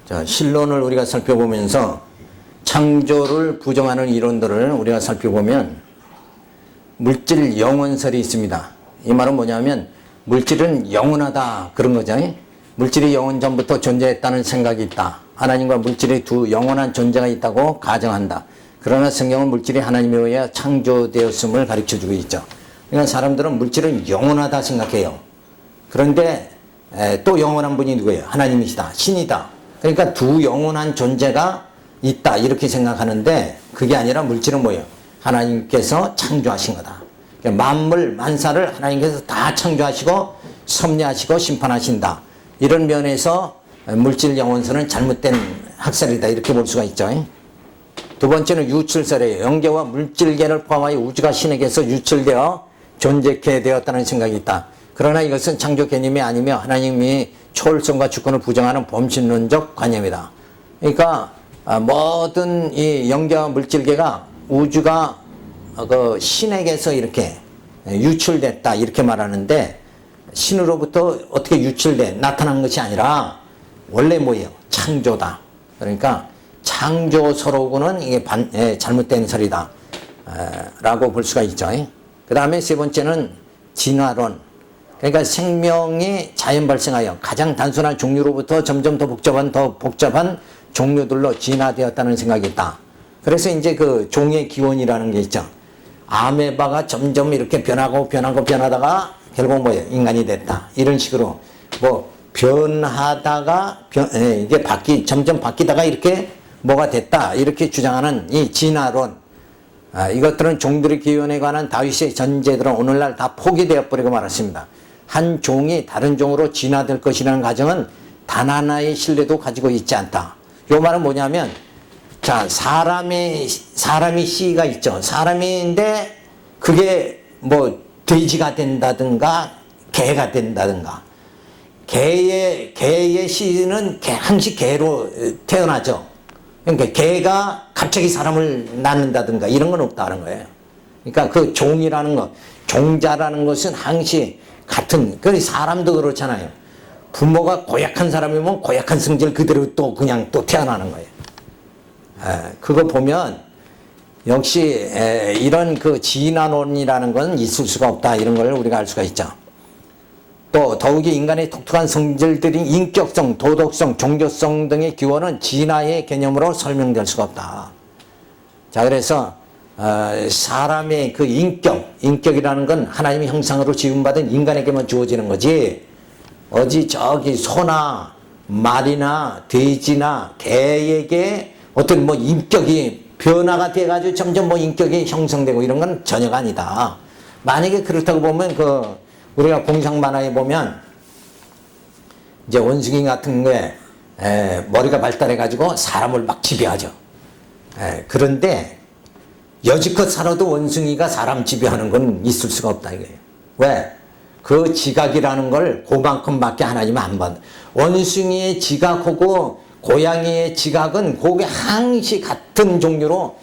자, 실론을 우리가 살펴보면서 창조를 부정하는 이론들을 우리가 살펴보면 물질 영원설이 있습니다. 이 말은 뭐냐면 물질은 영원하다 그런 거죠. 물질이 영원 전부터 존재했다는 생각이 있다. 하나님과 물질의 두 영원한 존재가 있다고 가정한다. 그러나 성경은 물질이 하나님에 의해 창조되었음을 가르쳐주고 있죠. 그러니까 사람들은 물질은 영원하다 생각해요. 그런데 또 영원한 분이 누구예요? 하나님이시다. 신이다. 그러니까 두 영원한 존재가 있다 이렇게 생각하는데 그게 아니라 물질은 뭐예요? 하나님께서 창조하신 거다. 그러니까 만물 만사를 하나님께서 다 창조하시고 섭리하시고 심판하신다. 이런 면에서 물질 영원설은 잘못된 학설이다 이렇게 볼 수가 있죠. 두 번째는 유출설이에요. 영계와 물질계를 포함하여 우주가 신에게서 유출되어 존재케 되었다는 생각이 있다. 그러나 이것은 창조 개념이 아니며 하나님이 초월성과 주권을 부정하는 범신론적 관념이다. 그러니까 모든 이 영계와 물질계가 우주가 그 신에게서 이렇게 유출됐다 이렇게 말하는데 신으로부터 어떻게 유출돼 나타난 것이 아니라 원래 뭐예요? 창조다. 그러니까 창조설하고는 이게 잘못된 설이다 라고 볼 수가 있죠. 그 다음에 세 번째는 진화론. 그러니까 생명이 자연 발생하여 가장 단순한 종류로부터 점점 더 복잡한 종류들로 진화되었다는 생각이 있다. 그래서 이제 그 종의 기원이라는 게 있죠. 아메바가 점점 이렇게 변하다가 결국 뭐예요? 인간이 됐다. 이런 식으로 뭐 변하다가 이게 점점 바뀌다가 이렇게 뭐가 됐다. 이렇게 주장하는 이 진화론. 이것들은 종들의 기원에 관한 다윗의 전제들은 오늘날 다 포기되어 버리고 말았습니다. 한 종이 다른 종으로 진화될 것이라는 가정은 단 하나의 신뢰도 가지고 있지 않다. 요 말은 뭐냐면 자, 사람이 씨가 있죠. 사람인데 그게 뭐 돼지가 된다든가 개가 된다든가 개의 씨는 항시 개로 태어나죠. 그러니까 개가 갑자기 사람을 낳는다든가 이런 건 없다는 거예요. 그러니까 그 종이라는 것, 종자라는 것은 항시 같은, 그 사람도 그렇잖아요. 부모가 고약한 사람이면 고약한 성질 그대로 또 그냥 또 태어나는 거예요. 그거 보면 역시 이런 그 진화론이라는 건 있을 수가 없다 이런 걸 우리가 알 수가 있죠. 또 더욱이 인간의 독특한 성질들인 인격성, 도덕성, 종교성 등의 기원은 진화의 개념으로 설명될 수가 없다. 자, 그래서 사람의 그 인격이라는 건 하나님의 형상으로 지음받은 인간에게만 주어지는 거지 저기 소나 말이나 돼지나 개에게 어떤 뭐 인격이 변화가 돼가지고 점점 뭐 인격이 형성되고 이런 건 전혀가 아니다. 만약에 그렇다고 보면 우리가 공상 만화에 보면 이제 원숭이 같은 거에 머리가 발달해가지고 사람을 막 지배하죠. 그런데 여지껏 살아도 원숭이가 사람 지배하는 건 있을 수가 없다 이거예요. 왜? 그 지각이라는 걸 그만큼밖에 하나님은 안 받아. 원숭이의 지각하고 고양이의 지각은 그게 항시 같은 종류로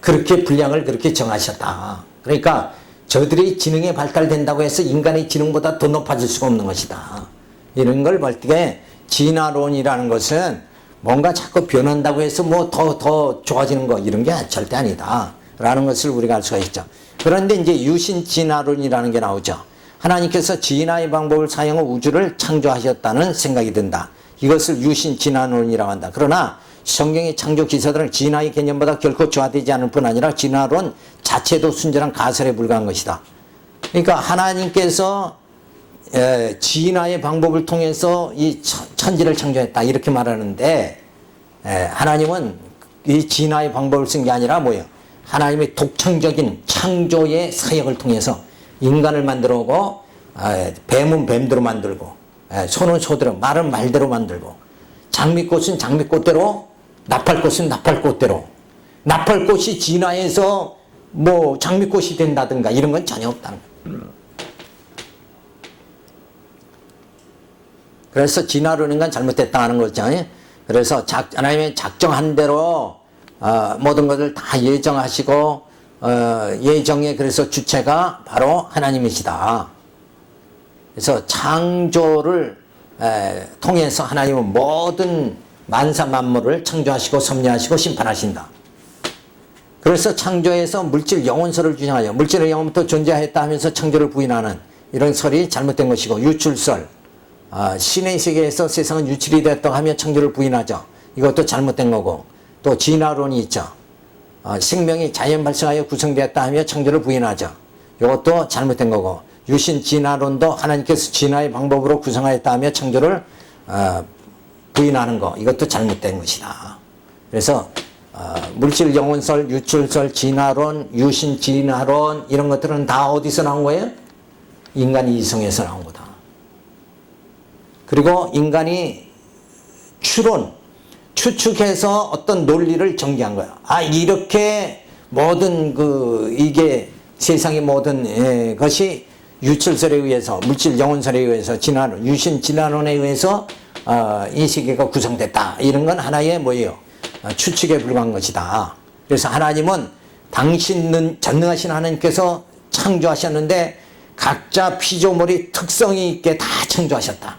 그렇게 분량을 그렇게 정하셨다. 그러니까 저들이 지능이 발달된다고 해서 인간의 지능보다 더 높아질 수가 없는 것이다. 이런 걸 볼 때 진화론이라는 것은 뭔가 자꾸 변한다고 해서 뭐 더 좋아지는 거 이런 게 절대 아니다 라는 것을 우리가 알 수가 있죠. 그런데 이제 유신 진화론이라는 게 나오죠. 하나님께서 진화의 방법을 사용해 우주를 창조하셨다는 생각이 든다. 이것을 유신 진화론이라고 한다. 그러나 성경의 창조 기사들은 진화의 개념보다 결코 저하되지 않을 뿐 아니라 진화론 자체도 순전한 가설에 불과한 것이다. 그러니까 하나님께서 진화의 방법을 통해서 이 천지를 창조했다 이렇게 말하는데 하나님은 이 진화의 방법을 쓴 게 아니라 뭐예요? 하나님의 독창적인 창조의 사역을 통해서 인간을 만들어 오고 뱀은 뱀대로 만들고 소는 소대로 말은 말대로 만들고 장미꽃은 장미꽃대로 나팔꽃은 나팔꽃대로 나팔꽃이 진화해서 뭐 장미꽃이 된다든가 이런 건 전혀 없다는 거예요. 그래서 진화론인 건 잘못됐다 하는 거죠. 그래서 하나님의 작정한 대로 모든 것을 다 예정하시고 예정의 그래서 주체가 바로 하나님이시다. 그래서 창조를 통해서 하나님은 모든 만사 만물을 창조하시고 섭리하시고 심판하신다. 그래서 창조에서 물질 영혼설을 주장하죠. 물질의 영혼부터 존재하였다 하면서 창조를 부인하는 이런 설이 잘못된 것이고, 유출설, 신의 세계에서 세상은 유출이 되었다고 하며 창조를 부인하죠. 이것도 잘못된 거고, 또 진화론이 있죠. 생명이 자연 발생하여 구성되었다 하며 창조를 부인하죠. 이것도 잘못된 거고, 유신 진화론도 하나님께서 진화의 방법으로 구성하였다 하며 창조를 부인하는 거, 이것도 잘못된 것이다. 그래서 물질 영혼설, 유출설, 진화론, 유신 진화론 이런 것들은 다 어디서 나온 거예요? 인간 이성에서 나온 거다. 그리고 인간이 추측해서 어떤 논리를 전개한 거야. 이렇게 모든 이게 세상의 모든 것이 유출설에 의해서, 물질 영혼설에 의해서, 진화론, 유신 진화론에 의해서 이 세계가 구성됐다. 이런 건 하나의 뭐예요? 추측에 불과한 것이다. 그래서 하나님은 전능하신 하나님께서 창조하셨는데 각자 피조물이 특성이 있게 다 창조하셨다.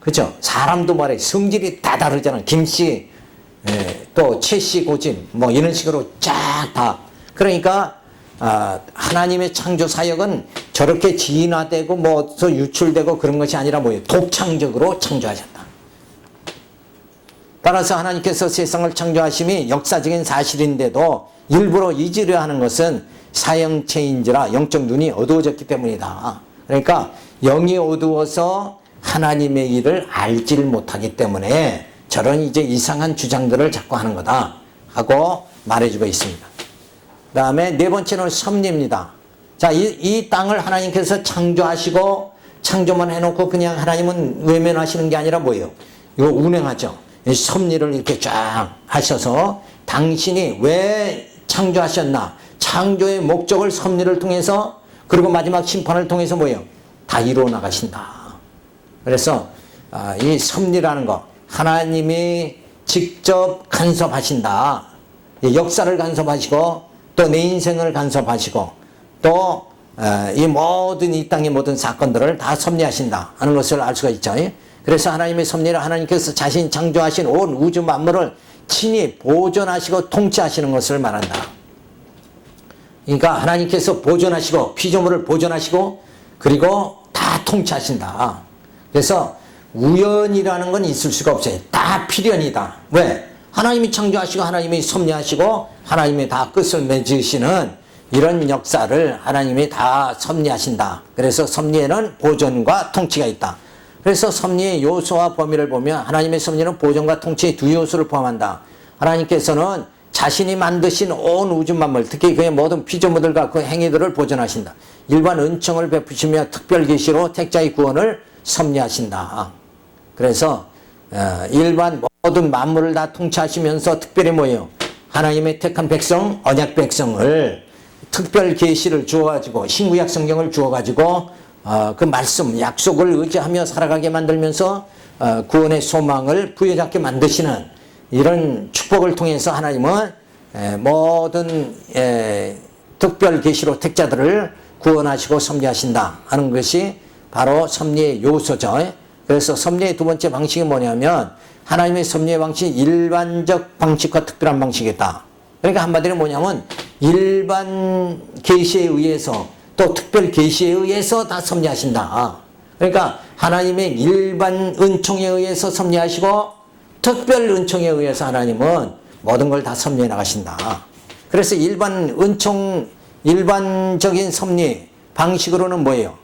그죠? 사람도 말해 성질이 다 다르잖아. 김씨, 또 최씨 고집, 뭐 이런 식으로 쫙 다. 그러니까 하나님의 창조 사역은 저렇게 진화되고 뭐 유출되고 그런 것이 아니라 뭐예요? 독창적으로 창조하셨다. 따라서 하나님께서 세상을 창조하심이 역사적인 사실인데도 일부러 잊으려 하는 것은 사형체인지라 영적 눈이 어두워졌기 때문이다. 그러니까 영이 어두워서 하나님의 일을 알지를 못하기 때문에 저런 이제 이상한 주장들을 자꾸 하는 거다 하고 말해주고 있습니다. 그 다음에 네 번째는 섭리입니다. 자, 이 땅을 하나님께서 창조하시고 창조만 해놓고 그냥 하나님은 외면하시는 게 아니라 뭐예요? 이거 운행하죠. 섭리를 이렇게 쫙 하셔서 당신이 왜 창조하셨나? 창조의 목적을 섭리를 통해서, 그리고 마지막 심판을 통해서 뭐예요? 다 이루어 나가신다. 그래서 이 섭리라는 거, 하나님이 직접 간섭하신다. 역사를 간섭하시고 또 내 인생을 간섭하시고 또 이 모든 이 땅의 모든 사건들을 다 섭리하신다 하는 것을 알 수가 있죠. 그래서 하나님의 섭리를 하나님께서 자신 창조하신 온 우주 만물을 친히 보존하시고 통치하시는 것을 말한다. 그러니까 하나님께서 보존하시고 피조물을 보존하시고 그리고 다 통치하신다. 그래서 우연이라는 건 있을 수가 없어요. 다 필연이다. 왜? 하나님이 창조하시고 하나님이 섭리하시고 하나님이 다 끝을 맺으시는 이런 역사를 하나님이 다 섭리하신다. 그래서 섭리에는 보존과 통치가 있다. 그래서 섭리의 요소와 범위를 보면 하나님의 섭리는 보존과 통치의 두 요소를 포함한다. 하나님께서는 자신이 만드신 온 우주 만물, 특히 그의 모든 피조물들과 그 행위들을 보존하신다. 일반 은총을 베푸시며 특별 계시로 택자의 구원을 섭리하신다. 그래서 일반 모든 만물을 다 통치하시면서 특별히 뭐예요? 하나님의 택한 백성, 언약 백성을 특별 계시를 주어가지고 신구약 성경을 주어가지고 그 말씀, 약속을 의지하며 살아가게 만들면서 구원의 소망을 부여잡게 만드시는 이런 축복을 통해서 하나님은 모든 특별 계시로 택자들을 구원하시고 섭리하신다 하는 것이 바로 섭리의 요소죠. 그래서 섭리의 두 번째 방식이 뭐냐면 하나님의 섭리의 방식이 일반적 방식과 특별한 방식이다. 그러니까 한마디로 뭐냐면 일반 계시에 의해서 또 특별 계시에 의해서 다 섭리하신다. 그러니까 하나님의 일반 은총에 의해서 섭리하시고 특별 은총에 의해서 하나님은 모든 걸 다 섭리해 나가신다. 그래서 일반 은총, 일반적인 섭리 방식으로는 뭐예요?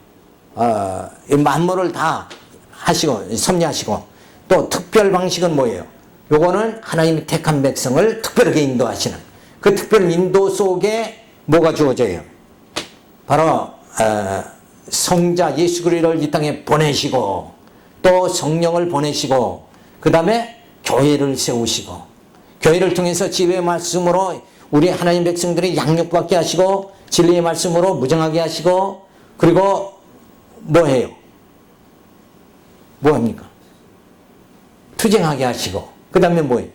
만물을 다 하시고 섭리하시고, 또 특별 방식은 뭐예요? 요거는 하나님이 택한 백성을 특별하게 인도하시는 그 특별 인도 속에 뭐가 주어져요? 바로 성자 예수 그리스도를 이 땅에 보내시고 또 성령을 보내시고 그 다음에 교회를 세우시고 교회를 통해서 진리의 말씀으로 우리 하나님 백성들이 양육받게 하시고 진리의 말씀으로 무장하게 하시고 그리고 뭐해요? 뭐합니까? 투쟁하게 하시고 그 다음에 뭐예요?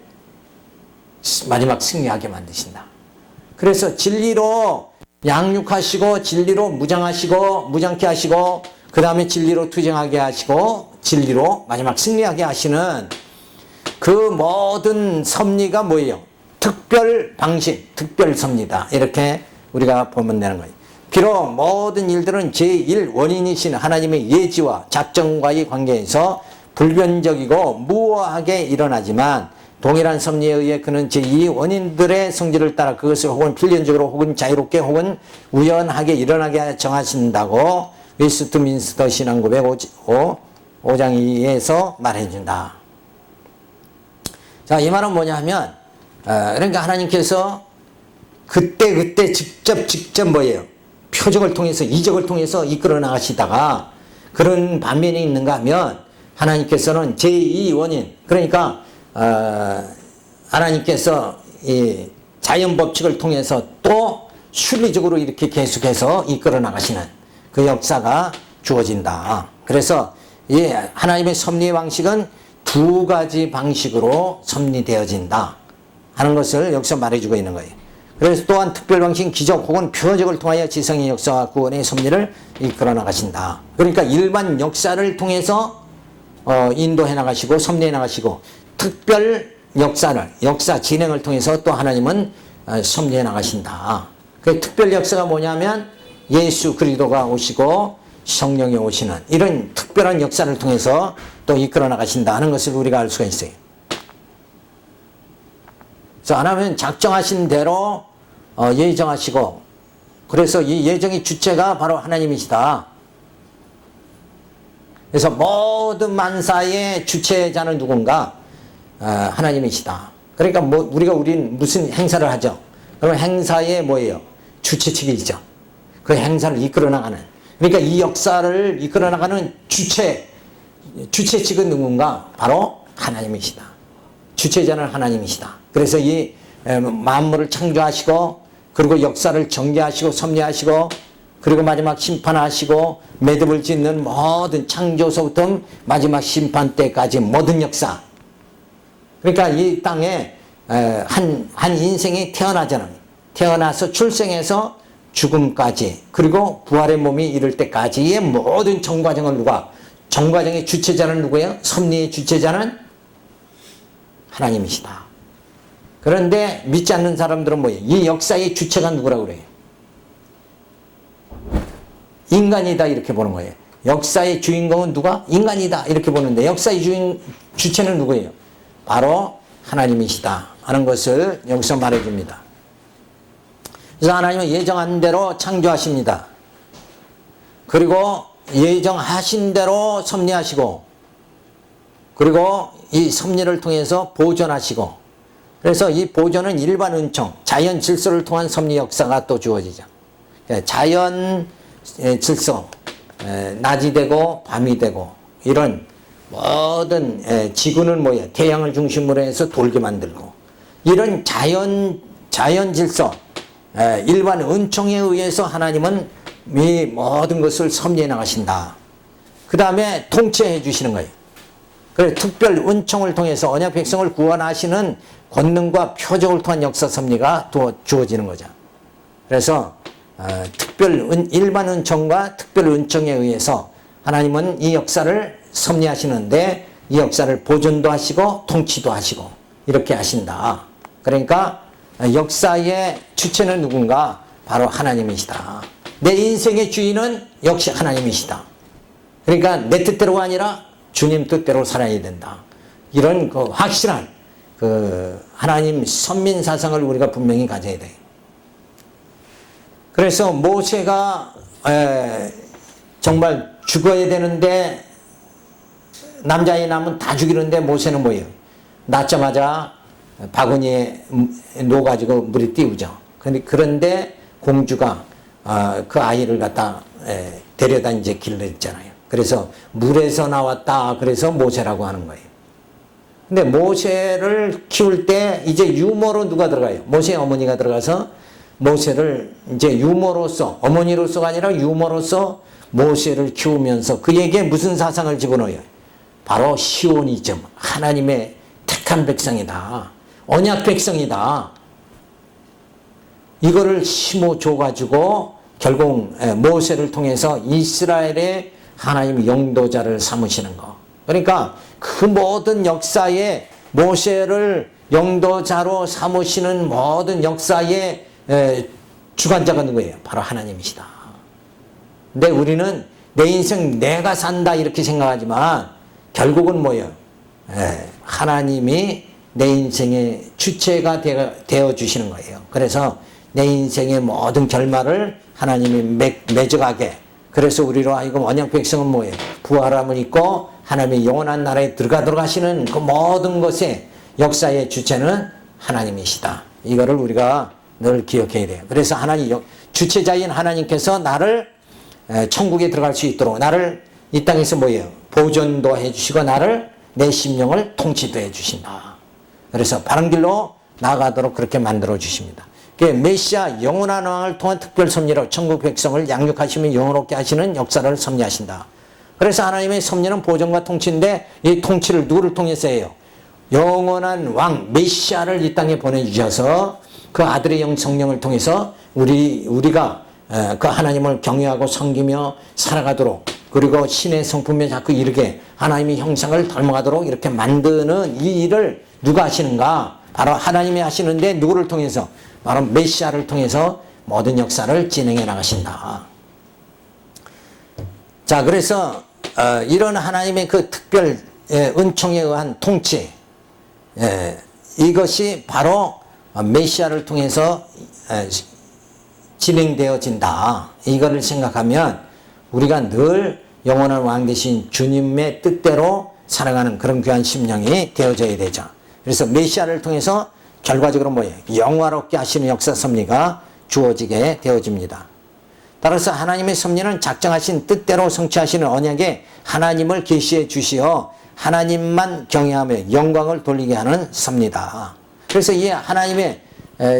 마지막 승리하게 만드신다. 그래서 진리로 양육하시고 진리로 무장하시고 무장케 하시고 그 다음에 진리로 투쟁하게 하시고 진리로 마지막 승리하게 하시는 그 모든 섭리가 뭐예요? 특별 방식, 특별 섭리다. 이렇게 우리가 보면 되는 거예요. 비록 모든 일들은 제1 원인이신 하나님의 예지와 작정과의 관계에서 불변적이고 무오하게 일어나지만 동일한 섭리에 의해 그는 제2 원인들의 성질을 따라 그것을 혹은 필연적으로 혹은 자유롭게 혹은 우연하게 일어나게 정하신다고 웨스트민스터 신앙고백 5장 2에서 말해준다. 자, 이 말은 뭐냐 하면 그러니까 하나님께서 그때 직접 뭐예요? 표적을 통해서 이적을 통해서 이끌어 나가시다가 그런 반면이 있는가 하면 하나님께서는 제2 원인 그러니까 하나님께서 이 자연 법칙을 통해서 또 순리적으로 이렇게 계속해서 이끌어 나가시는 그 역사가 주어진다. 그래서 이 하나님의 섭리의 방식은 두 가지 방식으로 섭리되어진다 하는 것을 여기서 말해주고 있는 거예요. 그래서 또한 특별 방식, 기적 혹은 표적을 통하여 지성의 역사와 구원의 섭리를 이끌어 나가신다. 그러니까 일반 역사를 통해서 인도해 나가시고 섭리해 나가시고 특별 역사 진행을 통해서 또 하나님은 섭리해 나가신다. 그 특별 역사가 뭐냐면 예수 그리스도가 오시고 성령이 오시는 이런 특별한 역사를 통해서 또 이끌어 나가신다 하는 것을 우리가 알 수가 있어요. 그래서 하나님은 작정하신 대로 예정하시고 그래서 이 예정의 주체가 바로 하나님이시다. 그래서 모든 만사의 주체자는 누군가? 하나님이시다. 그러니까 우린 무슨 행사를 하죠? 그러면 행사의 뭐예요? 주체 측이죠. 그 행사를 이끌어 나가는. 그러니까 이 역사를 이끌어 나가는 주체 측은 누군가? 바로 하나님이시다. 주체자는 하나님이시다. 그래서 이 만물을 창조하시고 그리고 역사를 전개하시고 섭리하시고 그리고 마지막 심판하시고 매듭을 짓는 모든 창조서부터 마지막 심판 때까지 모든 역사. 그러니까 이 땅에 한 인생이 태어나잖아요. 태어나서 출생해서 죽음까지 그리고 부활의 몸이 이를 때까지의 모든 정과정을 정과정의 주체자는 누구예요? 섭리의 주체자는 하나님이시다. 그런데 믿지 않는 사람들은 뭐예요? 이 역사의 주체가 누구라고 그래요? 인간이다 이렇게 보는 거예요. 역사의 주인공은 누가? 인간이다 이렇게 보는데 역사의 주체는 누구예요? 바로 하나님이시다 하는 것을 여기서 말해줍니다. 그래서 하나님은 예정한 대로 창조하십니다. 그리고 예정하신 대로 섭리하시고 그리고 이 섭리를 통해서 보존하시고 그래서 이 보존은 일반 은총, 자연 질서를 통한 섭리 역사가 또 주어지죠. 자연 질서, 낮이 되고 밤이 되고 이런 모든 지구는 뭐예요? 태양을 중심으로 해서 돌게 만들고 이런 자연 질서, 일반 은총에 의해서 하나님은 이 모든 것을 섭리해 나가신다. 그 다음에 통치해 주시는 거예요. 그래서 특별 은총을 통해서 언약 백성을 구원하시는 권능과 표적을 통한 역사 섭리가 또 주어지는 거죠. 그래서 일반 은총과 특별 은총에 의해서 하나님은 이 역사를 섭리하시는데 이 역사를 보존도 하시고 통치도 하시고 이렇게 하신다. 그러니까 역사의 주체는 누군가? 바로 하나님이시다. 내 인생의 주인은 역시 하나님이시다. 그러니까 내 뜻대로가 아니라 주님 뜻대로 살아야 된다. 이런 그 확실한 그 하나님 선민 사상을 우리가 분명히 가져야 돼. 그래서 모세가 정말 죽어야 되는데 남자의 남은 다 죽이는데 모세는 뭐예요? 낳자마자 바구니에 놓아가지고 물에 띄우죠. 그런데 공주가 그 아이를 갖다 데려다 이제 길렀잖아요. 그래서 물에서 나왔다. 그래서 모세라고 하는 거예요. 근데 모세를 키울 때 이제 유모로 누가 들어가요? 모세의 어머니가 들어가서 모세를 이제 유모로서, 어머니로서가 아니라 유모로서 모세를 키우면서 그에게 무슨 사상을 집어넣어요? 바로 시오니즘, 하나님의 택한 백성이다. 언약 백성이다. 이거를 심어줘가지고 결국 모세를 통해서 이스라엘의 하나님 영도자를 삼으시는 거. 그러니까 그 모든 역사의 모세를 영도자로 삼으시는 모든 역사의 주관자가 누구예요? 바로 하나님이시다. 근데 우리는 내 인생 내가 산다 이렇게 생각하지만 결국은 뭐예요? 하나님이 내 인생의 주체가 되어 주시는 거예요. 그래서 내 인생의 모든 결말을 하나님이 맺어가게, 그래서 우리로 하여금 언약 백성은 뭐예요? 부활함을 입고 하나님의 영원한 나라에 들어가시는 그 모든 것의 역사의 주체는 하나님이시다. 이거를 우리가 늘 기억해야 돼요. 그래서 하나님, 주체자인 하나님께서 나를 천국에 들어갈 수 있도록 나를 이 땅에서 뭐예요? 보존도 해주시고 나를 내 심령을 통치도 해주신다. 그래서 바른 길로 나아가도록 그렇게 만들어 주십니다. 메시아 영원한 왕을 통한 특별 섭리로 천국 백성을 양육하시며 영원롭게 하시는 역사를 섭리하신다. 그래서 하나님의 섭리는 보존과 통치인데 이 통치를 누구를 통해서 해요? 영원한 왕 메시아를 이 땅에 보내주셔서 그 아들의 영 성령을 통해서 우리가 그 하나님을 경외하고 섬기며 살아가도록, 그리고 신의 성품에 자꾸 이르게 하나님의 형상을 닮아가도록 이렇게 만드는 이 일을 누가 하시는가? 바로 하나님이 하시는데 누구를 통해서? 바로 메시아를 통해서 모든 역사를 진행해 나가신다. 자, 그래서 이런 하나님의 그 특별 은총에 의한 통치, 이것이 바로 메시아를 통해서 진행되어진다. 이거를 생각하면 우리가 늘 영원한 왕 되신 주님의 뜻대로 살아가는 그런 귀한 심령이 되어져야 되죠. 그래서 메시아를 통해서 결과적으로 뭐예요? 영화롭게 하시는 역사 섭리가 주어지게 되어집니다. 따라서 하나님의 섭리는 작정하신 뜻대로 성취하시는 언약에 하나님을 계시해 주시어 하나님만 경외하며 영광을 돌리게 하는 섭리다. 그래서 이 하나님의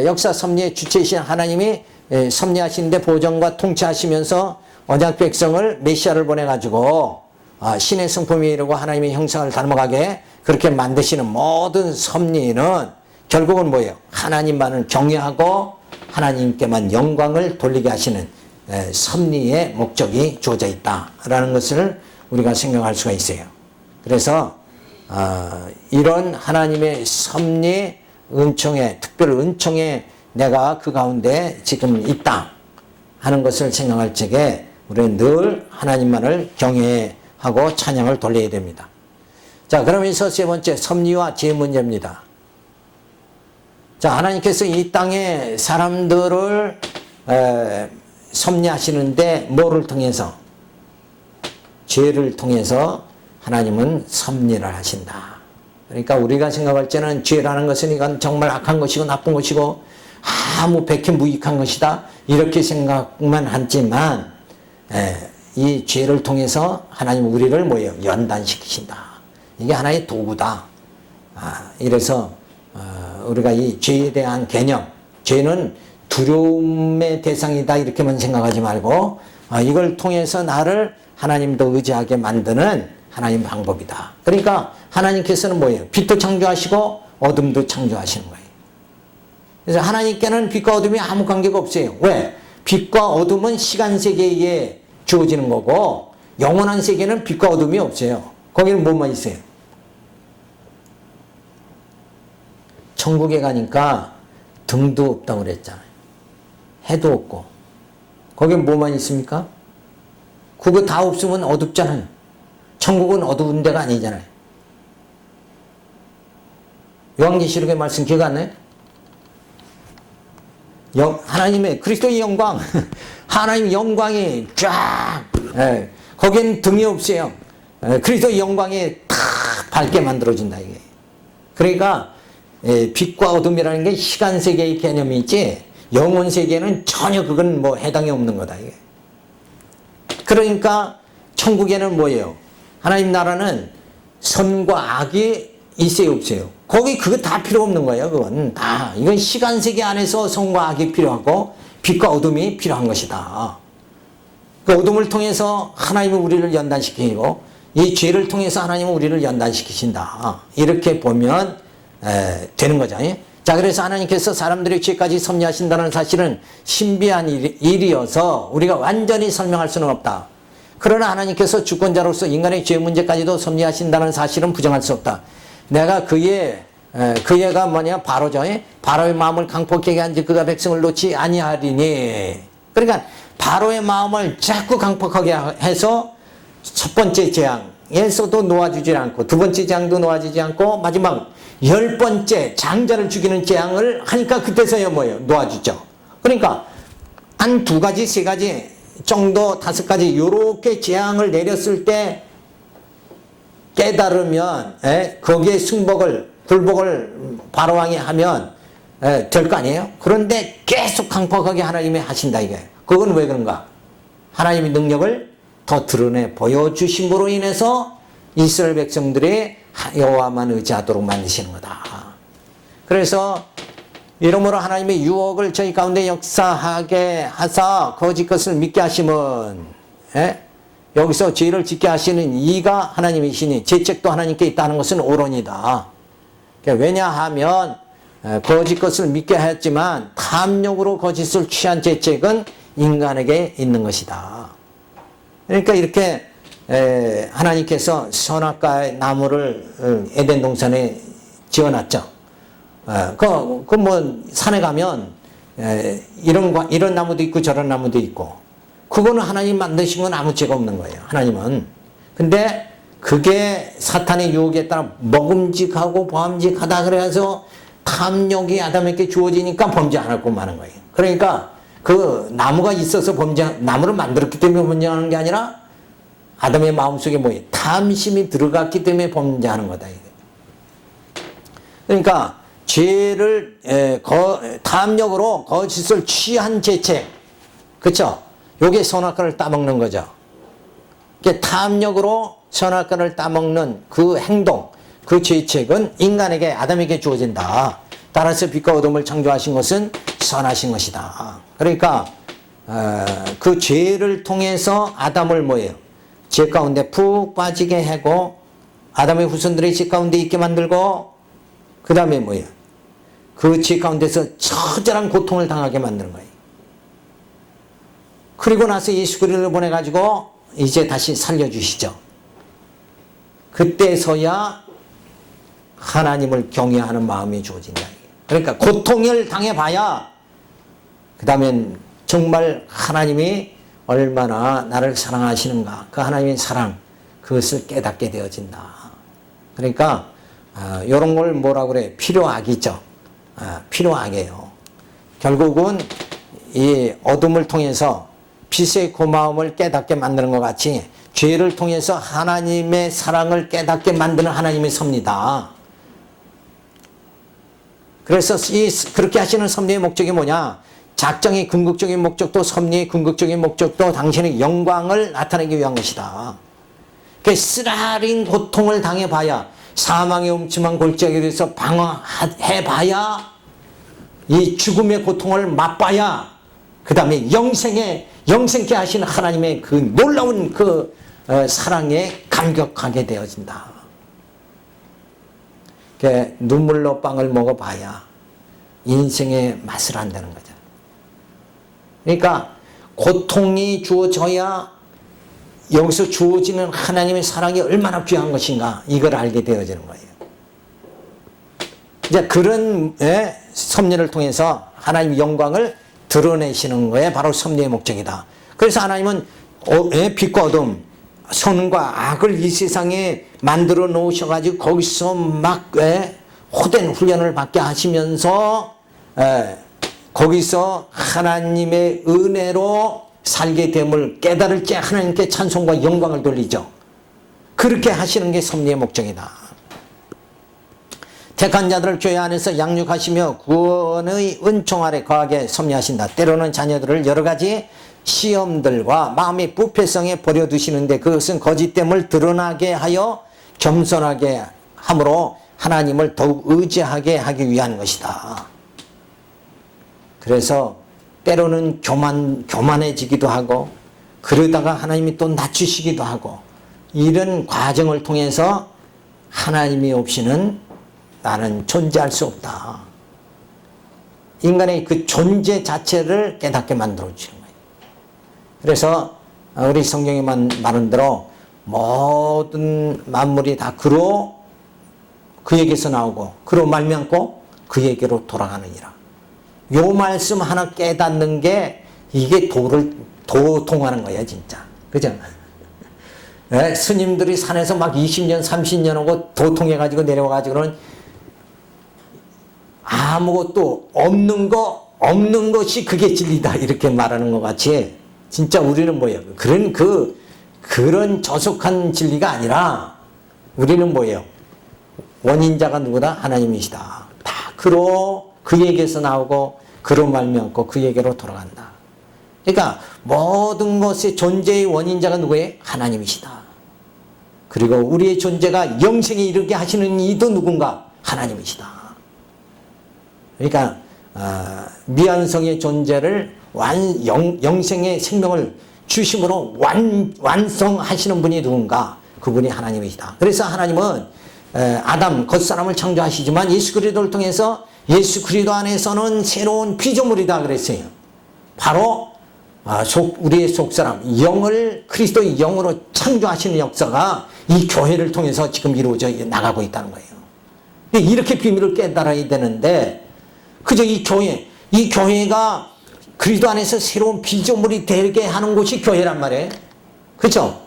역사 섭리의 주체이신 하나님이 섭리하시는데 보존과 통치하시면서 언약 백성을 메시아를 보내가지고 신의 성품에 이르고 하나님의 형상을 닮아가게 그렇게 만드시는 모든 섭리는 결국은 뭐예요? 하나님만을 경외하고 하나님께만 영광을 돌리게 하시는 섭리의 목적이 주어져 있다라는 것을 우리가 생각할 수가 있어요. 그래서 이런 하나님의 섭리 은총에, 특별 은총에 내가 그 가운데 지금 있다 하는 것을 생각할 적에 우리는 늘 하나님만을 경외하고 찬양을 돌려야 됩니다. 자, 그러면서 세 번째, 섭리와 지혜 문제입니다. 자, 하나님께서 이 땅에 사람들을 섭리하시는데 뭐를 통해서? 죄를 통해서 하나님은 섭리를 하신다. 그러니까 우리가 생각할 때는 죄라는 것은 이건 정말 악한 것이고 나쁜 것이고 아무 백해무익한 것이다 이렇게 생각만 하지만 이 죄를 통해서 하나님은 우리를 뭐예요? 연단시키신다. 이게 하나의 도구다. 이래서 우리가 이 죄에 대한 개념, 죄는 두려움의 대상이다 이렇게만 생각하지 말고 이걸 통해서 나를 하나님도 의지하게 만드는 하나님 방법이다. 그러니까 하나님께서는 뭐예요? 빛도 창조하시고 어둠도 창조하시는 거예요. 그래서 하나님께는 빛과 어둠이 아무 관계가 없어요. 왜? 빛과 어둠은 시간 세계에 주어지는 거고 영원한 세계는 빛과 어둠이 없어요. 거기는 뭐만 있어요? 천국에 가니까 등도 없다고 그랬잖아요. 해도 없고. 거기는 뭐만 있습니까? 그거 다 없으면 어둡잖아요. 천국은 어두운 데가 아니잖아요. 요한계시록의 말씀 기억 안 나요? 하나님의 그리스도의 영광, 하나님의 영광이 쫙, 거기엔 등이 없어요. 그리스도의 영광이 탁 밝게 만들어진다 이게. 그러니까 빛과 어둠이라는 게 시간 세계의 개념이 있지 영원 세계는 전혀 그건 뭐 해당이 없는 거다 이게. 그러니까 천국에는 뭐예요? 하나님 나라는 선과 악이 있어요 없어요? 거기 그거 다 필요 없는 거예요. 그건 다 이건 시간 세계 안에서 선과 악이 필요하고 빛과 어둠이 필요한 것이다. 그 어둠을 통해서 하나님은 우리를 연단시키고 이 죄를 통해서 하나님은 우리를 연단시키신다. 이렇게 보면 되는 거죠. 자, 그래서 하나님께서 사람들의 죄까지 섭리하신다는 사실은 신비한 일이어서 우리가 완전히 설명할 수는 없다. 그러나 하나님께서 주권자로서 인간의 죄 문제까지도 섭리하신다는 사실은 부정할 수 없다. 내가 그 얘가 뭐냐? 바로죠. 바로의 마음을 강폭하게 한지 그가 백성을 놓지 아니하리니. 그러니까 바로의 마음을 자꾸 강폭하게 해서 첫 번째 재앙에서도 놓아주지 않고 두 번째 재앙도 놓아주지 않고 마지막 10번째 장자를 죽이는 재앙을 하니까 그때서야 뭐예요? 놓아주죠. 그러니까 한 2가지, 3가지 정도, 5가지 요렇게 재앙을 내렸을 때 깨달으면 거기에 불복을 바로왕이 하면 될 거 아니에요? 그런데 계속 강력하게 하나님이 하신다 이게. 그건 왜 그런가? 하나님의 능력을 더 드러내 보여주심으로 인해서 이스라엘 백성들이 여호와만 의지하도록 만드시는 거다. 그래서 이러므로 하나님의 유혹을 저희 가운데 역사하게 하사 거짓 것을 믿게 하심은 여기서 죄를 짓게 하시는 이가 하나님이시니 죄책도 하나님께 있다는 것은 옳으니다. 왜냐하면 거짓 것을 믿게 하였지만 탐욕으로 거짓을 취한 죄책은 인간에게 있는 것이다. 그러니까 이렇게 하나님께서 선악과의 나무를 에덴 동산에 지어놨죠. 뭐 산에 가면 이런 나무도 있고 저런 나무도 있고 그거는 하나님 만드신 건 아무 죄가 없는 거예요. 하나님은. 근데 그게 사탄의 유혹에 따라 먹음직하고 보암직하다 그래서 탐욕이 아담에게 주어지니까 범죄 안 하고 마는 거예요. 그러니까 그 나무가 있어서 나무를 만들었기 때문에 범죄하는 게 아니라 아담의 마음속에 뭐예요? 탐심이 들어갔기 때문에 범죄하는 거다. 이게. 그러니까 죄를 탐욕으로 거짓을 취한 죄책, 그렇죠? 요게 선악과를 따먹는 거죠. 탐욕으로 선악과를 따먹는 그 행동, 그 죄책은 인간에게 아담에게 주어진다. 따라서 빛과 어둠을 창조하신 것은 선하신 것이다. 그러니까 그 죄를 통해서 아담을 뭐예요? 죄 가운데 푹 빠지게 하고 아담의 후손들이 죄 가운데 있게 만들고 그 다음에 뭐예요? 그 죄 가운데서 처절한 고통을 당하게 만드는 거예요. 그리고 나서 예수 그리스도를 보내가지고 이제 다시 살려주시죠. 그때서야 하나님을 경외하는 마음이 주어진다. 그러니까 고통을 당해봐야 그 다음엔 정말 하나님이 얼마나 나를 사랑하시는가, 그 하나님의 사랑, 그것을 깨닫게 되어진다. 그러니까 이런 걸 뭐라고 그래? 필요악이죠. 필요악이에요. 결국은 이 어둠을 통해서 빛의 고마움을 깨닫게 만드는 것 같이 죄를 통해서 하나님의 사랑을 깨닫게 만드는 하나님의 섭니다. 그래서 그렇게 하시는 섭리의 목적이 뭐냐? 작정의 궁극적인 목적도 섭리의 궁극적인 목적도 당신의 영광을 나타내기 위한 것이다. 그 쓰라린 고통을 당해봐야 사망의 음침한 골짜기에 대해서 방어해봐야 이 죽음의 고통을 맛봐야 그 다음에 영생케 하시는 하나님의 그 놀라운 그 사랑에 감격하게 되어진다. 눈물로 빵을 먹어봐야 인생의 맛을 안다는 거죠. 그러니까 고통이 주어져야 여기서 주어지는 하나님의 사랑이 얼마나 귀한 것인가 이걸 알게 되어지는 거예요. 이제 그런 섭리를 통해서 하나님의 영광을 드러내시는 거에 바로 섭리의 목적이다. 그래서 하나님은 빛과 어둠, 선과 악을 이 세상에 만들어 놓으셔가지고 거기서 막 호된 훈련을 받게 하시면서 거기서 하나님의 은혜로 살게 됨을 깨달을 때 하나님께 찬송과 영광을 돌리죠. 그렇게 하시는 게 섭리의 목적이다. 택한 자들을 교회 안에서 양육하시며 구원의 은총 아래 거하게 섭리하신다. 때로는 자녀들을 여러 가지 시험들과 마음의 부패성에 버려두시는데 그것은 거짓됨을 드러나게 하여 겸손하게 함으로 하나님을 더욱 의지하게 하기 위한 것이다. 그래서 때로는 교만해지기도 하고 그러다가 하나님이 또 낮추시기도 하고 이런 과정을 통해서 하나님이 없이는 나는 존재할 수 없다. 인간의 그 존재 자체를 깨닫게 만들어주는 거예요. 그래서 우리 성경에 말한 대로 모든 만물이 다 그로 그에게서 나오고 그로 말미암고 그에게로 돌아가느니라. 요 말씀 하나 깨닫는 게 이게 도통하는 거야 진짜. 그죠? 네, 스님들이 산에서 막 20년 30년 하고 도통해가지고 내려와가지고는 아무것도 없는 것이 그게 진리다 이렇게 말하는 것 같이 진짜 우리는 뭐예요? 그런 저속한 진리가 아니라 우리는 뭐예요? 원인자가 누구다? 하나님이시다. 다 그에게서 나오고 그로 말미암고 그에게로 돌아간다. 그러니까 모든 것의 존재의 원인자가 누구예요? 하나님이시다. 그리고 우리의 존재가 영생에 이르게 하시는 이도 누군가? 하나님이시다. 그러니까 미완성의 존재를 영생의 생명을 주심으로 완성하시는 분이 누군가? 그분이 하나님이시다. 그래서 하나님은 아담 겉사람을 창조하시지만 예수 그리스도를 통해서 예수 그리스도 안에서는 새로운 피조물이다 그랬어요. 바로 우리의 속사람 영을 그리스도의 영으로 창조하시는 역사가 이 교회를 통해서 지금 이루어져 나가고 있다는 거예요. 근데 이렇게 비밀을 깨달아야 되는데 그저 이 교회가 그리스도 안에서 새로운 피조물이 되게 하는 곳이 교회란 말이에요. 그렇죠?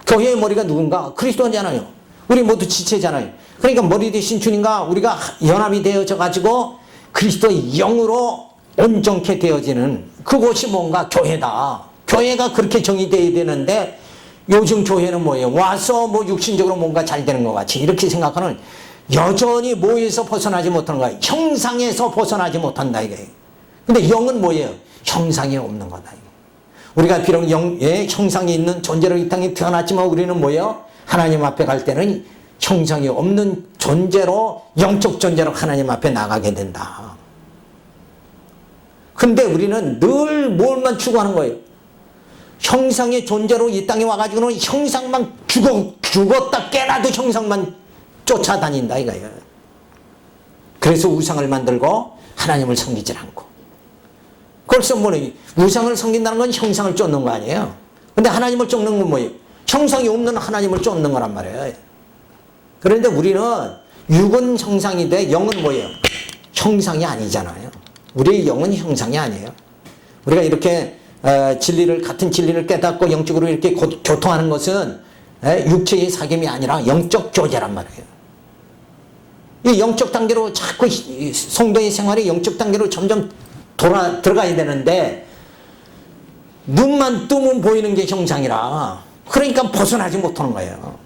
교회의 머리가 누군가? 그리스도잖아요. 우리 모두 지체잖아요. 그러니까 머리 대신 주님과 우리가 연합이 되어져 가지고 그리스도의 영으로 온전케 되어지는 그곳이 뭔가 교회다. 교회가 그렇게 정의되어야 되는데 요즘 교회는 뭐예요? 와서 육신적으로 뭔가 잘 되는 것 같이 이렇게 생각하는 여전히 뭐에서 벗어나지 못하는 거야? 형상에서 벗어나지 못한다 이거예요. 근데 영은 뭐예요? 형상이 없는 거다. 우리가 비록 형상이 있는 존재로 이 땅에 태어났지만 우리는 뭐예요? 하나님 앞에 갈 때는 형상이 없는 존재로 영적 존재로 하나님 앞에 나가게 된다. 근데 우리는 늘 뭘만 추구하는 거예요? 형상의 존재로 이 땅에 와가지고는 형상만 죽었다 깨나도 형상만 쫓아다닌다 이거예요. 그래서 우상을 만들고 하나님을 섬기질 않고. 그래서 우상을 섬긴다는 건 형상을 쫓는 거 아니에요. 근데 하나님을 쫓는 건 뭐예요? 형상이 없는 하나님을 쫓는 거란 말이에요. 그런데 우리는 육은 형상이 돼 영은 뭐예요? 형상이 아니잖아요. 우리의 영은 형상이 아니에요. 우리가 이렇게 같은 진리를 깨닫고 영적으로 이렇게 교통하는 것은 육체의 사귐이 아니라 영적 교제란 말이에요. 이 영적 단계로 자꾸 성도의 생활이 영적 단계로 점점 들어가야 되는데 눈만 뜨면 보이는 게 형상이라 그러니까 벗어나지 못하는 거예요.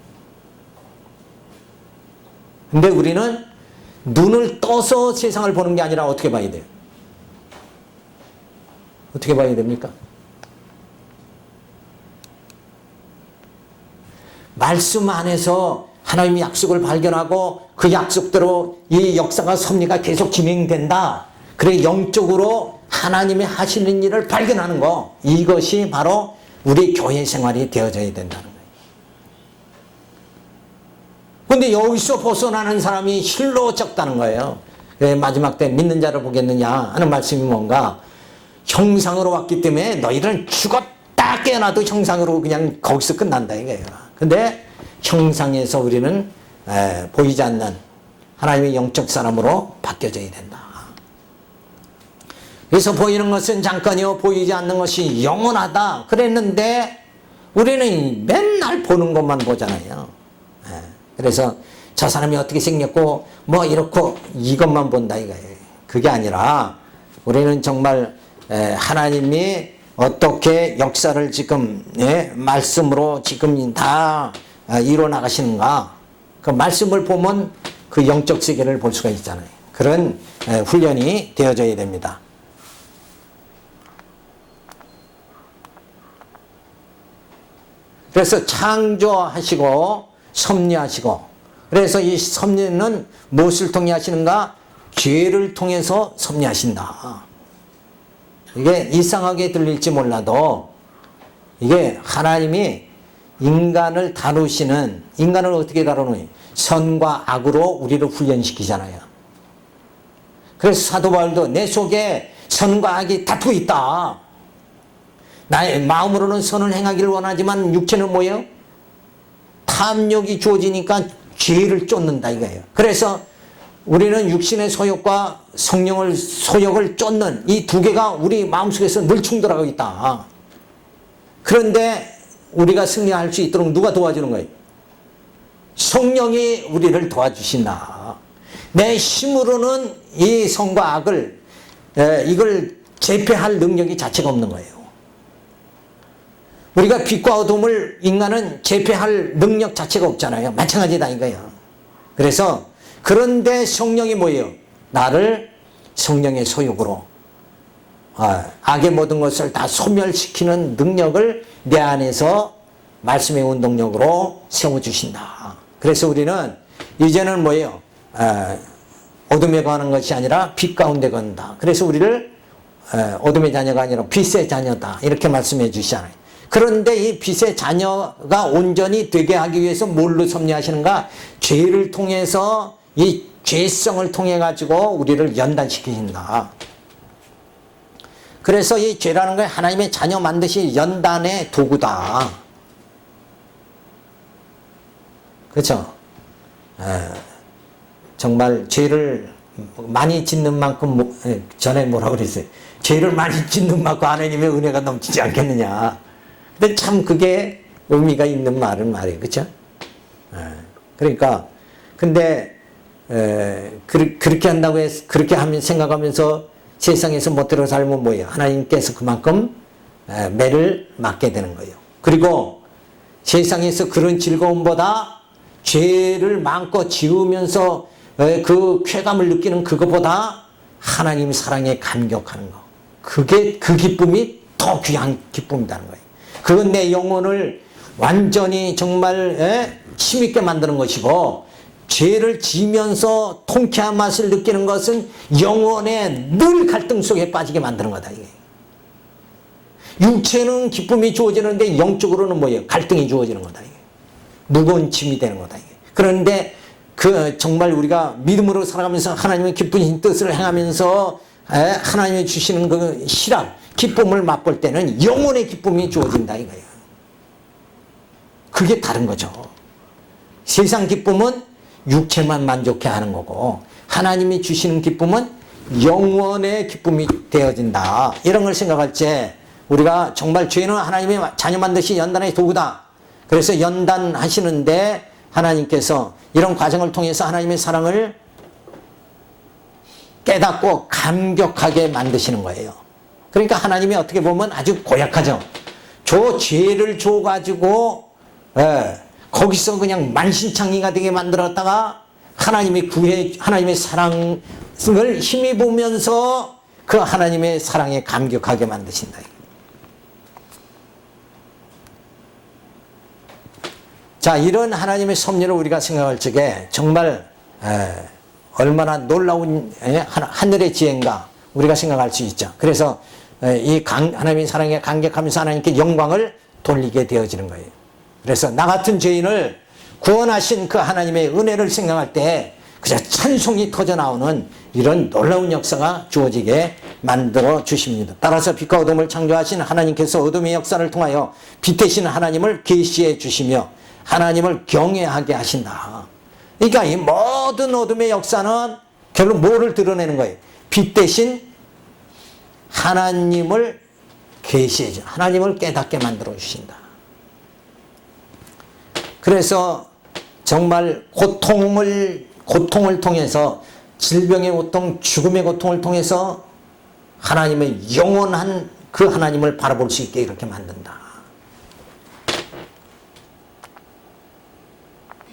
근데 우리는 눈을 떠서 세상을 보는 게 아니라 어떻게 봐야 돼요? 어떻게 봐야 됩니까? 말씀 안에서 하나님의 약속을 발견하고 그 약속대로 이 역사가 섭리가 계속 진행된다. 그래 영적으로 하나님이 하시는 일을 발견하는 거 이것이 바로 우리 교회 생활이 되어져야 된다는 거예요. 그런데 여기서 벗어나는 사람이 힐로 적다는 거예요. 마지막 때 믿는 자를 보겠느냐 하는 말씀이 뭔가 형상으로 왔기 때문에 너희들은 죽었다 깨어나도 형상으로 그냥 거기서 끝난다 이거예요. 근데 형상에서 우리는 보이지 않는 하나님의 영적 사람으로 바뀌어져야 된다. 그래서 보이는 것은 잠깐이요 보이지 않는 것이 영원하다 그랬는데 우리는 맨날 보는 것만 보잖아요. 그래서 저 사람이 어떻게 생겼고 이렇고 이것만 본다 이거예요. 그게 아니라 우리는 정말 하나님이 어떻게 역사를 지금 말씀으로 지금 다 이뤄 나가시는가 그 말씀을 보면 그 영적 세계를 볼 수가 있잖아요. 그런 훈련이 되어져야 됩니다. 그래서 창조하시고 섭리하시고 그래서 이 섭리는 무엇을 통해 하시는가? 죄를 통해서 섭리하신다. 이게 이상하게 들릴지 몰라도 이게 하나님이 인간을 다루시는 인간을 어떻게 다루느냐 선과 악으로 우리를 훈련시키잖아요. 그래서 사도 바울도 내 속에 선과 악이 다투고 있다. 나의 마음으로는 선을 행하기를 원하지만 육체는 뭐예요? 탐욕이 주어지니까 죄를 쫓는다 이거예요. 그래서 우리는 육신의 소욕과 성령을 소욕을 쫓는 이 두 개가 우리 마음속에서 늘 충돌하고 있다. 그런데 우리가 승리할 수 있도록 누가 도와주는 거예요? 성령이 우리를 도와주신다. 내 힘으로는 이 선과 악을 이걸 제패할 능력이 자체가 없는 거예요. 우리가 빛과 어둠을 인간은 제패할 능력 자체가 없잖아요. 마찬가지다 이거예요. 그래서 그런데 성령이 뭐예요? 나를 성령의 소욕으로 악의 모든 것을 다 소멸시키는 능력을 내 안에서 말씀의 운동력으로 세워주신다. 그래서 우리는 이제는 뭐예요? 어둠에 거하는 것이 아니라 빛 가운데 건다. 그래서 우리를 어둠의 자녀가 아니라 빛의 자녀다. 이렇게 말씀해 주시잖아요. 그런데 이 빛의 자녀가 온전히 되게 하기 위해서 뭘로 섭리하시는가? 죄를 통해서 이 죄성을 통해 가지고 우리를 연단시키신다. 그래서 이 죄라는 건 하나님의 자녀 만드신 연단의 도구다. 그렇죠? 정말 죄를 많이 짓는 만큼 전에 뭐라고 그랬어요? 죄를 많이 짓는 만큼 하나님의 은혜가 넘치지 않겠느냐. 근데 참 그게 의미가 있는 말은 말이에요. 그렇죠? 그러니까 근데 그렇게 한다고 해서 그렇게 하면 생각하면서 세상에서 멋대로 살면 뭐예요? 하나님께서 그만큼 매를 맞게 되는 거예요. 그리고 세상에서 그런 즐거움보다 죄를 마음껏 지으면서 그 쾌감을 느끼는 그것보다 하나님 사랑에 감격하는 거. 그게 그 기쁨이 더 귀한 기쁨이라는 거예요. 그건 내 영혼을 완전히 정말 힘있게 만드는 것이고 죄를 지면서 통쾌한 맛을 느끼는 것은 영혼의 늘 갈등 속에 빠지게 만드는 거다. 이게. 육체는 기쁨이 주어지는데 영적으로는 뭐예요? 갈등이 주어지는 거다. 이게. 무거운 짐이 되는 거다. 이게. 그런데 그 정말 우리가 믿음으로 살아가면서 하나님의 기쁘신 뜻을 행하면서 하나님이 주시는 그 희락, 기쁨을 맛볼 때는 영혼의 기쁨이 주어진다 이거예요. 그게 다른 거죠. 세상 기쁨은 육체만 만족해 하는 거고 하나님이 주시는 기쁨은 영원의 기쁨이 되어진다. 이런 걸 생각할 때 우리가 정말 죄는 하나님의 자녀 만드신 연단의 도구다. 그래서 연단하시는데 하나님께서 이런 과정을 통해서 하나님의 사랑을 깨닫고 감격하게 만드시는 거예요. 그러니까 하나님이 어떻게 보면 아주 고약하죠. 저 죄를 줘가지고 거기서 그냥 만신창이가 되게 만들었다가 하나님의 사랑을 힘입으면서 그 하나님의 사랑에 감격하게 만드신다. 자, 이런 하나님의 섭리를 우리가 생각할 적에 정말 얼마나 놀라운 하늘의 지혜인가 우리가 생각할 수 있죠. 그래서 이 하나님의 사랑에 감격하면서 하나님께 영광을 돌리게 되어지는 거예요. 그래서 나 같은 죄인을 구원하신 그 하나님의 은혜를 생각할 때 그저 찬송이 터져나오는 이런 놀라운 역사가 주어지게 만들어 주십니다. 따라서 빛과 어둠을 창조하신 하나님께서 어둠의 역사를 통하여 빛 되신 하나님을 계시해 주시며 하나님을 경외하게 하신다. 그러니까 이 모든 어둠의 역사는 결국 뭐를 드러내는 거예요? 빛 대신 하나님을 계시해 주, 하나님을 깨닫게 만들어 주신다. 그래서 정말 고통을 통해서 질병의 고통, 죽음의 고통을 통해서 하나님의 영원한 그 하나님을 바라볼 수 있게 이렇게 만든다.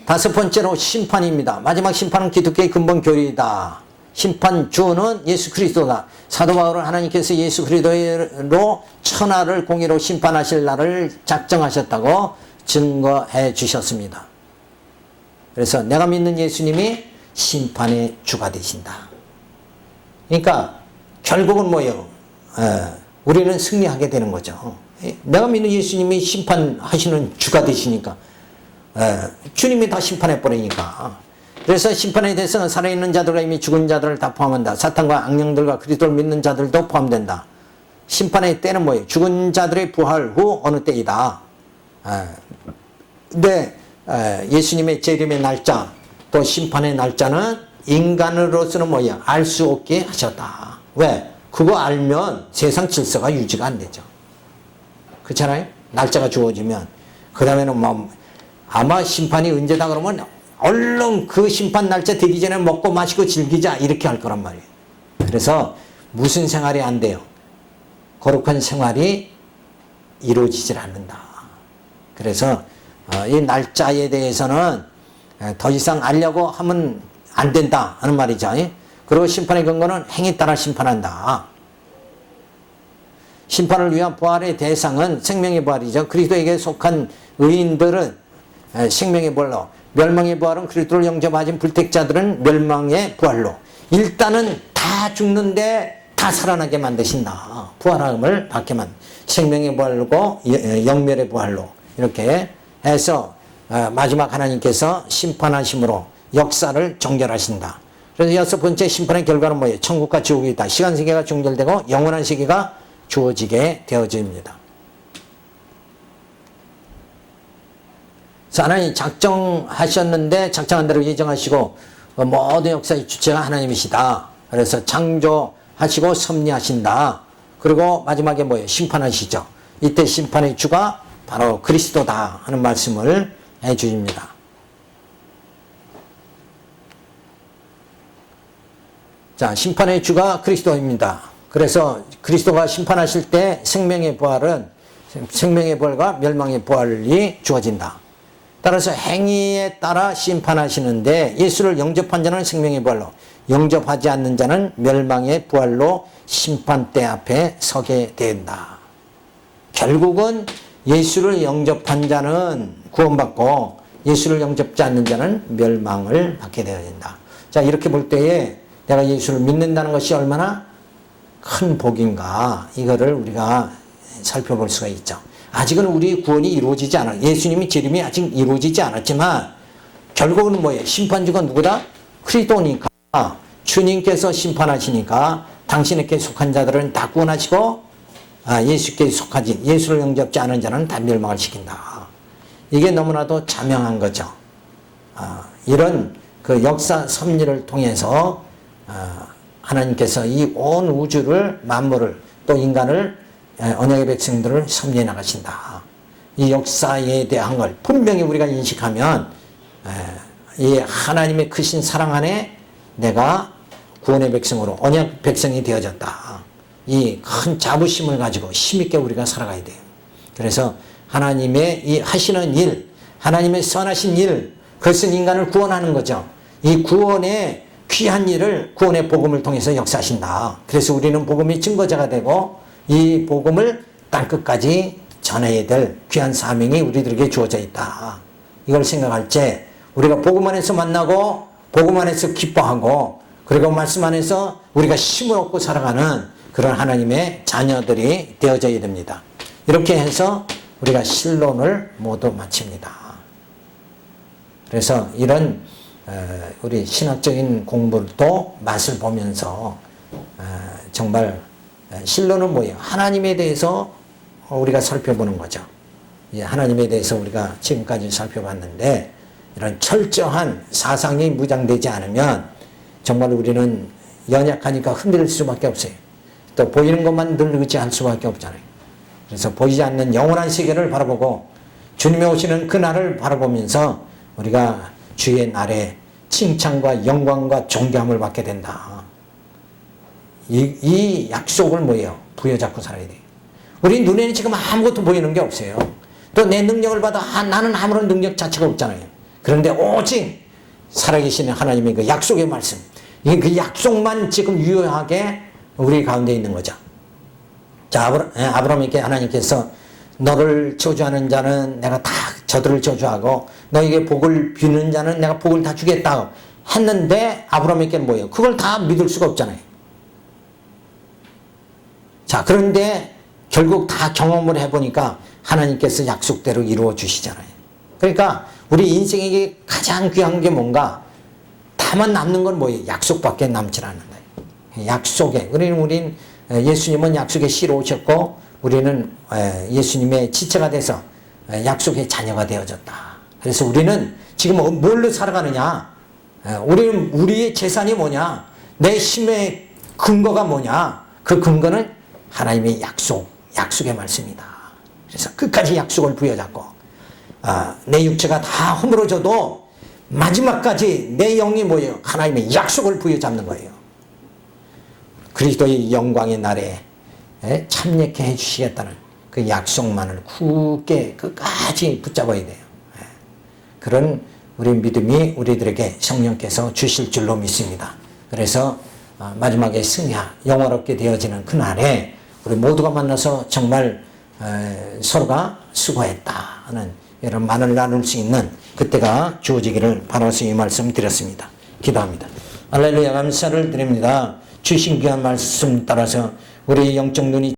다섯 번째로 심판입니다. 마지막 심판은 기독교의 근본 교리이다. 심판주는 예수 그리스도다. 사도 바울은 하나님께서 예수 그리스도로 천하를 공의로 심판하실 날을 작정하셨다고 증거해 주셨습니다. 그래서 내가 믿는 예수님이 심판의 주가 되신다. 그러니까 결국은 뭐예요? 우리는 승리하게 되는 거죠. 내가 믿는 예수님이 심판하시는 주가 되시니까 주님이 다 심판해 버리니까. 그래서 심판에 대해서는 살아있는 자들과 이미 죽은 자들을 다 포함한다. 사탄과 악령들과 그리스도를 믿는 자들도 포함된다. 심판의 때는 뭐예요? 죽은 자들의 부활 후 어느 때이다. 근데 예수님의 재림의 날짜 또 심판의 날짜는 인간으로서는 뭐야? 알 수 없게 하셨다. 왜? 그거 알면 세상 질서가 유지가 안 되죠. 그렇잖아요? 날짜가 주어지면. 그 다음에는 뭐 아마 심판이 언제다 그러면 얼른 그 심판 날짜 되기 전에 먹고 마시고 즐기자 이렇게 할 거란 말이에요. 그래서 무슨 생활이 안 돼요? 거룩한 생활이 이루어지질 않는다. 그래서 이 날짜에 대해서는 더 이상 알려고 하면 안 된다 하는 말이죠. 그리고 심판의 근거는 행에 따라 심판한다. 심판을 위한 부활의 대상은 생명의 부활이죠. 그리스도에게 속한 의인들은 생명의 부활로, 멸망의 부활은 그리스도를 영접하신 불택자들은 멸망의 부활로. 일단은 다 죽는데 다 살아나게 만드신다. 부활함을 받게 생명의 부활로 영멸의 부활로 이렇게 해서 마지막 하나님께서 심판하심으로 역사를 종결하신다. 그래서 여섯 번째 심판의 결과는 뭐예요? 천국과 지옥이다. 시간 세계가 종결되고 영원한 세계가 주어지게 되어집니다. 하나님 작정하셨는데 작정한 대로 예정하시고 모든 역사의 주체가 하나님이시다. 그래서 창조하시고 섭리하신다. 그리고 마지막에 뭐예요? 심판하시죠. 이때 심판의 주가 바로 그리스도다 하는 말씀을 해주십니다. 자, 심판의 주가 그리스도입니다. 그래서 그리스도가 심판하실 때 생명의 부활과 멸망의 부활이 주어진다. 따라서 행위에 따라 심판하시는데 예수를 영접한 자는 생명의 부활로, 영접하지 않는 자는 멸망의 부활로 심판대 앞에 서게 된다. 결국은 예수를 영접한 자는 구원받고 예수를 영접지 않는 자는 멸망을 받게 되어야 된다. 자, 이렇게 볼 때에 내가 예수를 믿는다는 것이 얼마나 큰 복인가, 이거를 우리가 살펴볼 수가 있죠. 아직은 우리 구원이 이루어지지 않아. 예수님의 재림이 아직 이루어지지 않았지만 결국은 뭐예요? 심판주가 누구다? 그리스도니까 주님께서 심판하시니까 당신에게 속한 자들은 다 구원하시고 예수께 속하지 예수를 영접지 않은 자는 다 멸망을 시킨다. 이게 너무나도 자명한 거죠. 이런 그 역사 섭리를 통해서 하나님께서 이 온 우주를 만물을 또 인간을 언약의 백성들을 섭리해 나가신다. 이 역사에 대한 걸 분명히 우리가 인식하면 이 하나님의 크신 사랑 안에 내가 구원의 백성으로 언약 백성이 되어졌다. 이 큰 자부심을 가지고 힘있게 우리가 살아가야 돼요. 그래서 하나님의 이 하시는 일, 하나님의 선하신 일, 그것은 인간을 구원하는 거죠. 이 구원의 귀한 일을 구원의 복음을 통해서 역사하신다. 그래서 우리는 복음의 증거자가 되고 이 복음을 땅끝까지 전해야 될 귀한 사명이 우리들에게 주어져 있다. 이걸 생각할 때 우리가 복음 안에서 만나고 복음 안에서 기뻐하고 그리고 말씀 안에서 우리가 힘을 얻고 살아가는 그런 하나님의 자녀들이 되어져야 됩니다. 이렇게 해서 우리가 신론을 모두 마칩니다. 그래서 이런 우리 신학적인 공부도 맛을 보면서 정말 신론은 뭐예요? 하나님에 대해서 우리가 살펴보는 거죠. 하나님에 대해서 우리가 지금까지 살펴봤는데 이런 철저한 사상이 무장되지 않으면 정말 우리는 연약하니까 흔들릴 수밖에 없어요. 또 보이는 것만 늘 의지할 수밖에 없잖아요. 그래서 보이지 않는 영원한 세계를 바라보고 주님이 오시는 그 날을 바라보면서 우리가 주의 날에 칭찬과 영광과 존경함을 받게 된다. 이 약속을 뭐예요? 부여잡고 살아야 돼요. 우리 눈에는 지금 아무것도 보이는 게 없어요. 또 내 능력을 받아 나는 아무런 능력 자체가 없잖아요. 그런데 오직 살아계시는 하나님의 그 약속의 말씀, 그 약속만 지금 유효하게 우리 가운데 있는 거죠. 자, 아브라함에게 하나님께서 너를 저주하는 자는 내가 다 저들을 저주하고 너에게 복을 비는 자는 내가 복을 다 주겠다 했는데 아브라함에게는 뭐예요? 그걸 다 믿을 수가 없잖아요. 자, 그런데 결국 다 경험을 해보니까 하나님께서 약속대로 이루어 주시잖아요. 그러니까 우리 인생에게 가장 귀한 게 뭔가? 다만 남는 건 뭐예요? 약속밖에 남질 않는다. 약속에. 우리는 예수님은 약속의 씨로 오셨고 우리는 예수님의 지체가 돼서 약속의 자녀가 되어졌다. 그래서 우리는 지금 뭘로 살아가느냐? 우리의 재산이 뭐냐? 내 힘의 근거가 뭐냐? 그 근거는 하나님의 약속의 말씀이다. 그래서 끝까지 약속을 부여잡고, 내 육체가 다 허물어져도 마지막까지 내 영이 뭐예요? 하나님의 약속을 부여잡는 거예요. 그리스도의 영광의 날에 참여케 해주시겠다는 그 약속만을 굳게 끝까지 붙잡아야 돼요. 그런 우리 믿음이 우리들에게 성령께서 주실 줄로 믿습니다. 그래서 마지막에 영화롭게 되어지는 그날에 우리 모두가 만나서 정말 서로가 수고했다 하는 이런 말을 나눌 수 있는 그때가 주어지기를 바라서 이 말씀 드렸습니다. 기도합니다. 할렐루야, 감사를 드립니다. 주신 귀한 말씀 따라서 우리의 영적 눈이